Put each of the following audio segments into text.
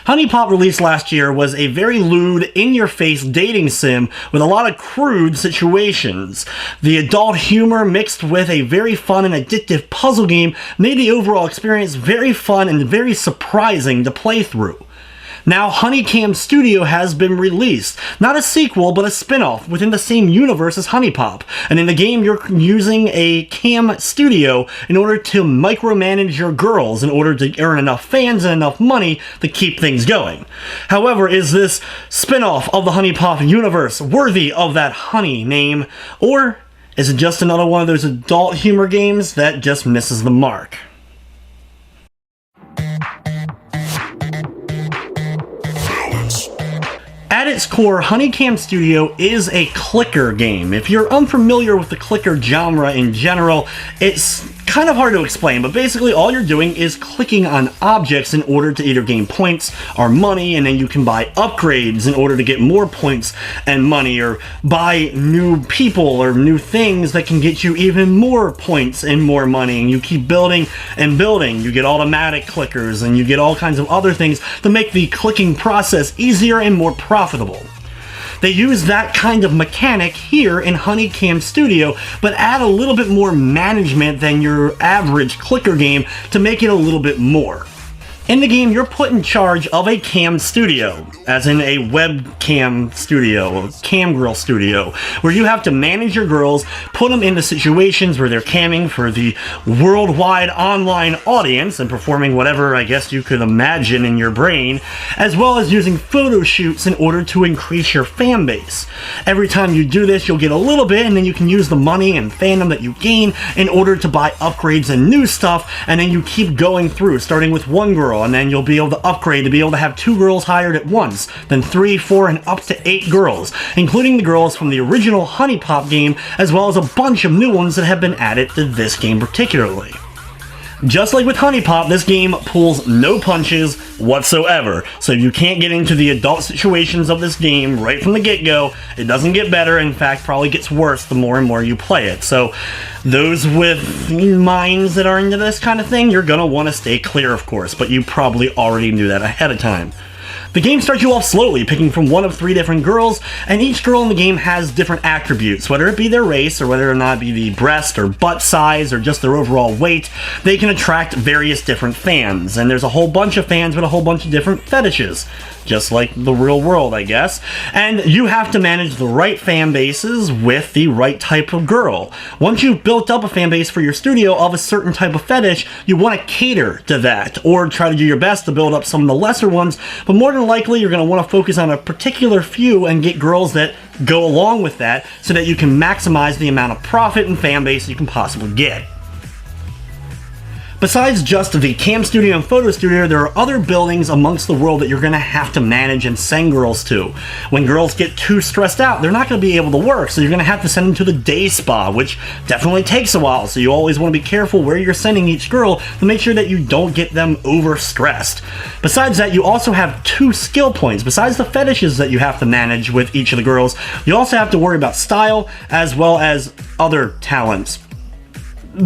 Honeypop, released last year, was a very lewd, in-your-face dating sim with a lot of crude situations. The adult humor mixed with a very fun and addictive puzzle game made the overall experience very fun and very surprising to play through. Now, Huniecam Studio has been released. Not a sequel, but a spin-off within the same universe as Honeypop. And in the game, you're using a cam studio in order to micromanage your girls in order to earn enough fans and enough money to keep things going. However, is this spin-off of the Honeypop universe worthy of that Honey name? Or is it just another one of those adult humor games that just misses the mark? At its core, Huniecam Studio is a clicker game. If you're unfamiliar with the clicker genre in general, it's kind of hard to explain, but basically all you're doing is clicking on objects in order to either gain points or money, and then you can buy upgrades in order to get more points and money, or buy new people or new things that can get you even more points and more money, and you keep building and building. You get automatic clickers, and you get all kinds of other things to make the clicking process easier and more profitable. They use that kind of mechanic here in Huniecam Studio, but add a little bit more management than your average clicker game to make it a little bit more. In the game, you're put in charge of a cam studio, as in a webcam studio, a cam girl studio, where you have to manage your girls, put them into situations where they're camming for the worldwide online audience and performing whatever I guess you could imagine in your brain, as well as using photo shoots in order to increase your fan base. Every time you do this, you'll get a little bit, and then you can use the money and fandom that you gain in order to buy upgrades and new stuff, and then you keep going through, starting with one girl, and then you'll be able to upgrade to be able to have 2 girls hired at once, then 3, 4, and up to 8 girls, including the girls from the original Honeypop game, as well as a bunch of new ones that have been added to this game particularly. Just like with Honeypop, this game pulls no punches whatsoever, so you can't get into the adult situations of this game right from the get-go. It doesn't get better, in fact, probably gets worse the more and more you play it. So those with minds that are into this kind of thing, you're gonna want to stay clear, of course, but you probably already knew that ahead of time. The game starts you off slowly, picking from one of 3 different girls, and each girl in the game has different attributes, whether it be their race, or whether or not it be the breast or butt size, or just their overall weight. They can attract various different fans, and there's a whole bunch of fans with a whole bunch of different fetishes, just like the real world, I guess. And you have to manage the right fan bases with the right type of girl. Once you've built up a fan base for your studio of a certain type of fetish, you want to cater to that, or try to do your best to build up some of the lesser ones, but more than likely you're going to want to focus on a particular few and get girls that go along with that so that you can maximize the amount of profit and fan base you can possibly get. Besides just the cam studio and photo studio, there are other buildings amongst the world that you're going to have to manage and send girls to. When girls get too stressed out, they're not going to be able to work, so you're going to have to send them to the day spa, which definitely takes a while, so you always want to be careful where you're sending each girl to make sure that you don't get them overstressed. Besides that, you also have 2 skill points. Besides the fetishes that you have to manage with each of the girls, you also have to worry about style as well as other talents.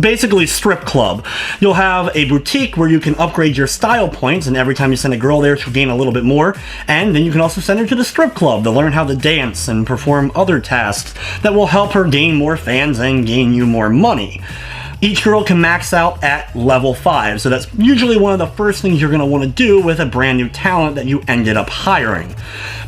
Basically strip club. You'll have a boutique where you can upgrade your style points, and every time you send a girl there she'll gain a little bit more, and then you can also send her to the strip club to learn how to dance and perform other tasks that will help her gain more fans and gain you more money. Each girl can max out at level 5, so that's usually one of the first things you're going to want to do with a brand new talent that you ended up hiring.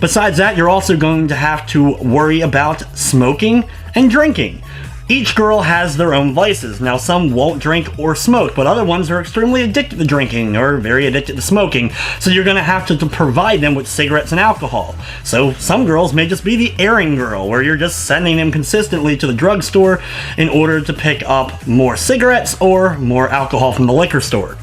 Besides that, you're also going to have to worry about smoking and drinking. Each girl has their own vices. Now, some won't drink or smoke, but other ones are extremely addicted to drinking or very addicted to smoking, so you're going to have to provide them with cigarettes and alcohol. So some girls may just be the errand girl, where you're just sending them consistently to the drugstore in order to pick up more cigarettes or more alcohol from the liquor store.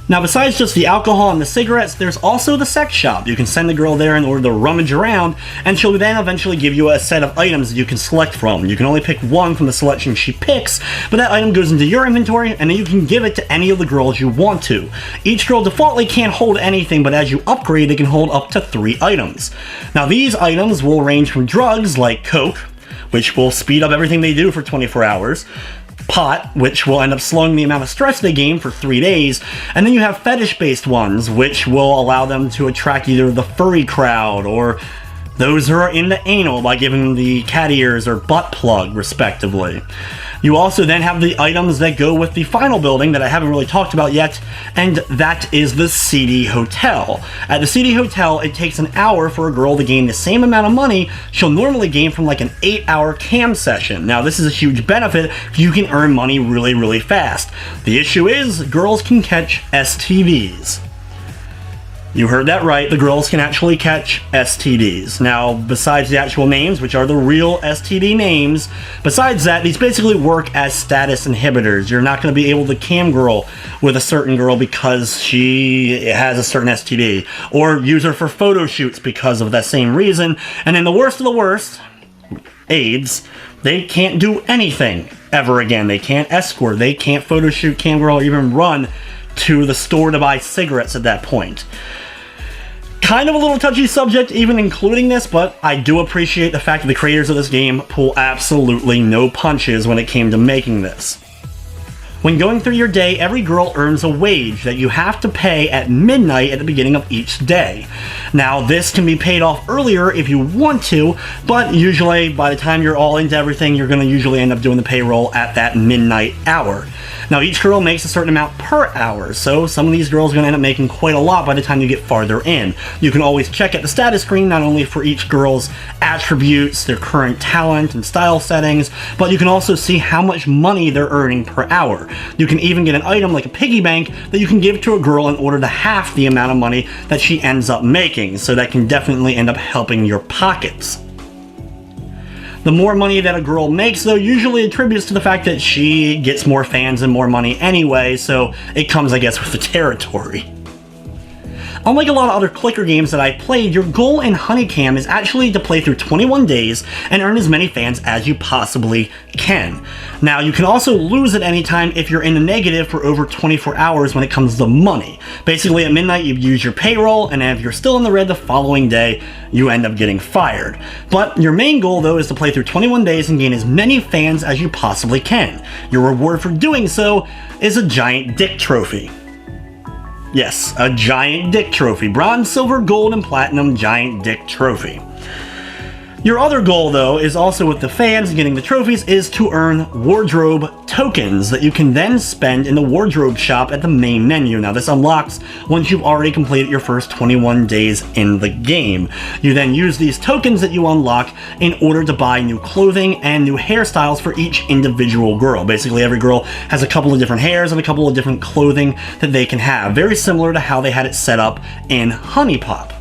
Now, besides just the alcohol and the cigarettes, there's also the sex shop. You can send the girl there in order to rummage around, and she'll then eventually give you a set of items that you can select from. You can only pick one from the selection she picks, but that item goes into your inventory, and then you can give it to any of the girls you want to. Each girl defaultly can't hold anything, but as you upgrade, they can hold up to 3 items. Now, these items will range from drugs like coke, which will speed up everything they do for 24 hours, pot, which will end up slowing the amount of stress they gain for 3 days, and then you have fetish-based ones, which will allow them to attract either the furry crowd or those who are into anal by giving them the cat ears or butt plug, respectively. You also then have the items that go with the final building that I haven't really talked about yet, and that is the CD Hotel. At the CD Hotel, it takes an hour for a girl to gain the same amount of money she'll normally gain from like an 8-hour cam session. Now, this is a huge benefit if you can earn money really, really fast. The issue is, girls can catch STDs. You heard that right, the girls can actually catch STDs. Now, besides the actual names, which are the real STD names, besides that, these basically work as status inhibitors. You're not going to be able to cam girl with a certain girl because she has a certain STD, or use her for photo shoots because of that same reason. And then the worst of the worst, AIDS, they can't do anything ever again. They can't escort, they can't photo shoot, cam girl, or even run to the store to buy cigarettes at that point. Kind of a little touchy subject, even including this, but I do appreciate the fact that the creators of this game pull absolutely no punches when it came to making this. When going through your day, every girl earns a wage that you have to pay at midnight at the beginning of each day. Now, this can be paid off earlier if you want to, but usually by the time you're all into everything, you're going to usually end up doing the payroll at that midnight hour. Now, each girl makes a certain amount per hour, so some of these girls are going to end up making quite a lot by the time you get farther in. You can always check at the status screen not only for each girl's attributes, their current talent and style settings, but you can also see how much money they're earning per hour. You can even get an item like a piggy bank that you can give to a girl in order to half the amount of money that she ends up making, so that can definitely end up helping your pockets. The more money that a girl makes, though, usually attributes to the fact that she gets more fans and more money anyway, so it comes, I guess, with the territory. Unlike a lot of other clicker games that I've played, your goal in Honeycam is actually to play through 21 days and earn as many fans as you possibly can. Now, you can also lose at any time if you're in the negative for over 24 hours when it comes to money. Basically, at midnight, you use your payroll, and if you're still in the red the following day, you end up getting fired. But your main goal, though, is to play through 21 days and gain as many fans as you possibly can. Your reward for doing so is a giant dick trophy. Yes, a giant dick trophy. Bronze, silver, gold, and platinum giant dick trophy. Your other goal, though, is also with the fans and getting the trophies, is to earn wardrobe tokens that you can then spend in the wardrobe shop at the main menu. Now, this unlocks once you've already completed your first 21 days in the game. You then use these tokens that you unlock in order to buy new clothing and new hairstyles for each individual girl. Basically, every girl has a couple of different hairs and a couple of different clothing that they can have, very similar to how they had it set up in Honeypop.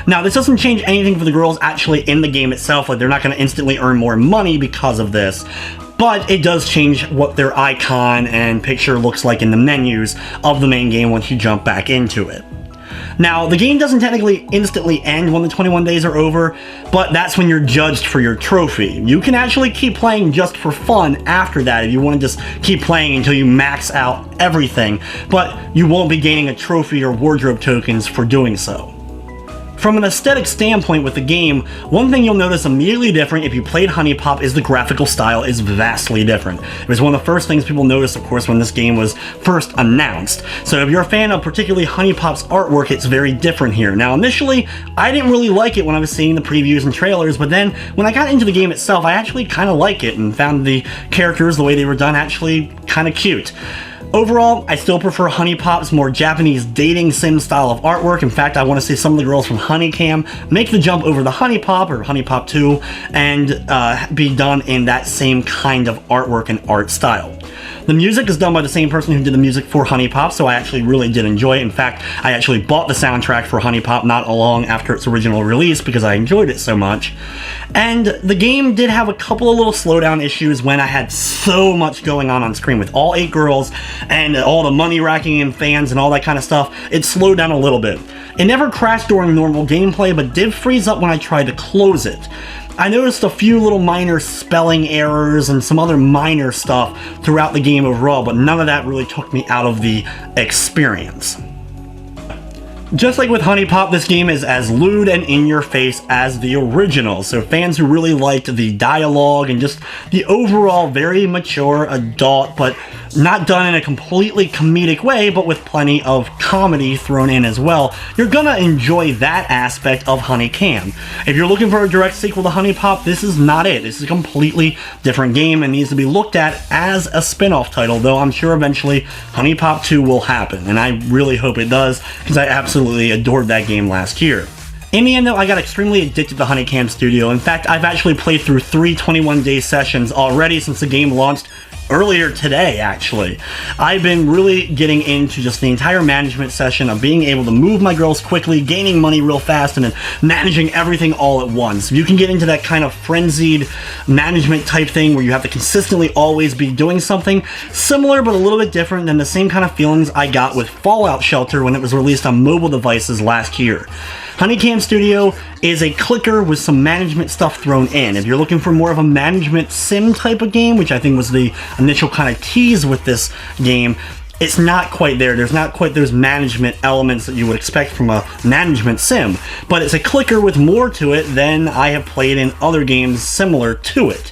Now, this doesn't change anything for the girls actually in the game itself, like they're not going to instantly earn more money because of this, but it does change what their icon and picture looks like in the menus of the main game once you jump back into it. Now, the game doesn't technically instantly end when the 21 days are over, but that's when you're judged for your trophy. You can actually keep playing just for fun after that if you want to just keep playing until you max out everything, but you won't be gaining a trophy or wardrobe tokens for doing so. From an aesthetic standpoint with the game, one thing you'll notice immediately different if you played Honeypop is the graphical style is vastly different. It was one of the first things people noticed, of course, when this game was first announced. So if you're a fan of particularly Honeypop's artwork, it's very different here. Now, initially, I didn't really like it when I was seeing the previews and trailers, but then when I got into the game itself, I actually kind of like it and found the characters, the way they were done, actually kind of cute. Overall, I still prefer Honeypop's more Japanese dating sim style of artwork. In fact, I want to see some of the girls from Honeycam make the jump over the Honeypop or Honeypop 2 and be done in that same kind of artwork and art style. The music is done by the same person who did the music for Honeypop, so I actually really did enjoy it. In fact, I actually bought the soundtrack for Honeypop not long after its original release because I enjoyed it so much. And the game did have a couple of little slowdown issues when I had so much going on screen with all 8 girls and all the money racking and fans and all that kind of stuff. It slowed down a little bit. It never crashed during normal gameplay, but did freeze up when I tried to close it. I noticed a few little minor spelling errors and some other minor stuff throughout the game overall, but none of that really took me out of the experience. Just like with Honey Pop, this game is as lewd and in your face as the original, so fans who really liked the dialogue and just the overall very mature adult, but not done in a completely comedic way, but with plenty of comedy thrown in as well, you're gonna enjoy that aspect of Honeycam. If you're looking for a direct sequel to Honey Pop, this is not it. This is a completely different game and needs to be looked at as a spin-off title, though I'm sure eventually Honey Pop 2 will happen, and I really hope it does, because I absolutely adored that game last year. In the end though, I got extremely addicted to Huniecam Studio. In fact, I've actually played through 3 21-day sessions already since the game launched earlier today, actually. I've been really getting into just the entire management session of being able to move my girls quickly, gaining money real fast, and then managing everything all at once. You can get into that kind of frenzied management type thing where you have to consistently always be doing something similar but a little bit different than the same kind of feelings I got with Fallout Shelter when it was released on mobile devices last year. Huniecam Studio is a clicker with some management stuff thrown in. If you're looking for more of a management sim type of game, which I think was the initial kind of tease with this game, it's not quite there. There's not quite those management elements that you would expect from a management sim, but it's a clicker with more to it than I have played in other games similar to it.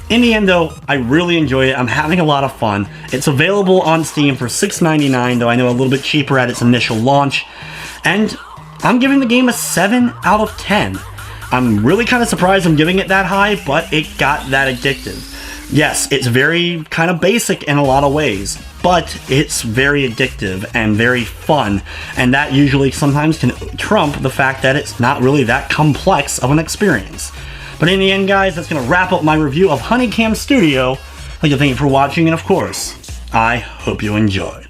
In the end though, I really enjoyed it. I'm having a lot of fun. It's available on Steam for $6.99, though I know a little bit cheaper at its initial launch, and I'm giving the game a 7 out of 10. I'm really kind of surprised I'm giving it that high, but it got that addictive. Yes, it's very kind of basic in a lot of ways, but it's very addictive and very fun, and that usually sometimes can trump the fact that it's not really that complex of an experience. But in the end, guys, that's going to wrap up my review of Huniecam Studio. Thank you for watching, and of course, I hope you enjoyed.